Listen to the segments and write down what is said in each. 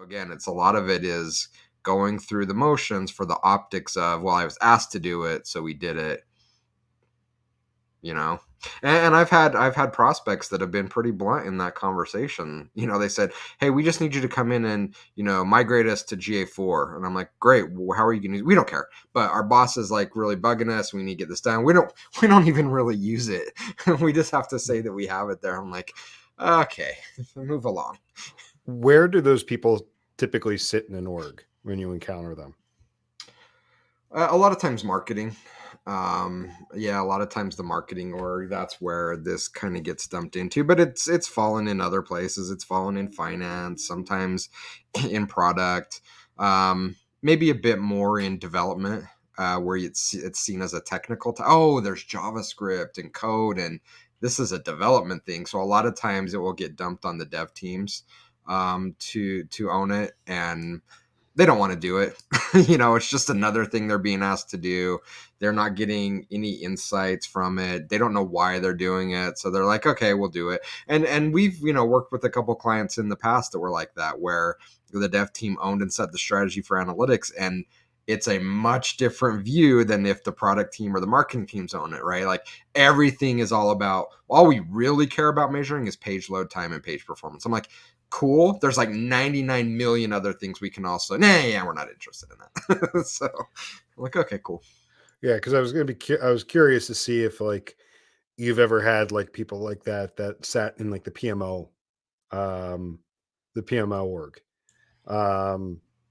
again, it's a lot of it is going through the motions for the optics of, well, I was asked to do it, so we did it, you know. And I've had prospects that have been pretty blunt in that conversation. They said, hey, we just need you to come in and migrate us to GA4. And I'm like, great, well, how are you gonna use it? We don't care, but our boss is like really bugging us, we need to get this done. We don't even really use it. We just have to say that we have it there. I'm like, okay, move along. Where do those people typically sit in an org when you encounter them? A lot of times marketing. Yeah, a lot of times the marketing org, that's where this kind of gets dumped into, but it's fallen in other places. It's fallen in finance, sometimes in product, maybe a bit more in development, where it's seen as a technical oh, there's JavaScript and code, and this is a development thing. So a lot of times it will get dumped on the dev teams to own it, and they don't want to do it. It's just another thing they're being asked to do. They're not getting any insights from it. They don't know why they're doing it. So they're like, okay, we'll do it. And we've, worked with a couple clients in the past that were like that, where the dev team owned and set the strategy for analytics. And it's a much different view than if the product team or the marketing teams own it, right? Like everything is all about, all we really care about measuring is page load time and page performance. I'm like, cool. There's like 99 million other things we can also, we're not interested in that. So I'm like, okay, cool. Yeah, because I was curious to see if like you've ever had like people like that sat in like the PMO org.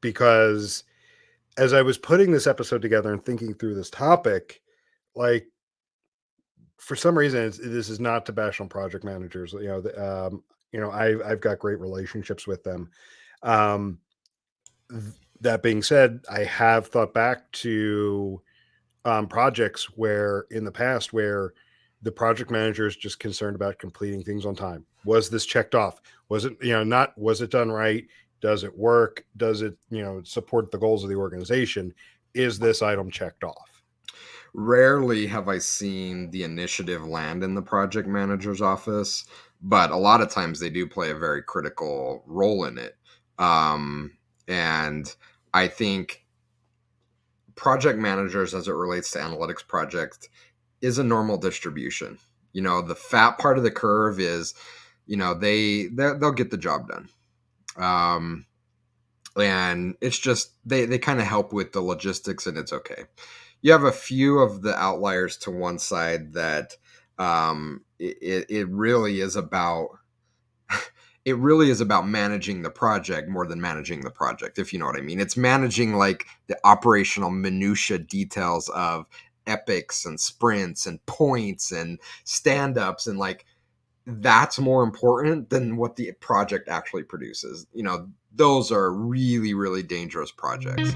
Because as I was putting this episode together and thinking through this topic, like for some reason this is not to bash on project managers. I've got great relationships with them. That being said, I have thought back to projects where in the past where the project manager is just concerned about completing things on time. Was this checked off? Was it, not, was it done right? Does it work? Does it, support the goals of the organization? Is this item checked off? Rarely have I seen the initiative land in the project manager's office, but a lot of times they do play a very critical role in it. And I think project managers, as it relates to analytics projects, is a normal distribution. The fat part of the curve is, they'll get the job done. And it's just they kind of help with the logistics, and it's okay. You have a few of the outliers to one side that it really is about managing the project more than managing the project, if you know what I mean. It's managing like the operational minutia details of epics and sprints and points and stand-ups, and like that's more important than what the project actually produces. Those are really, really dangerous projects.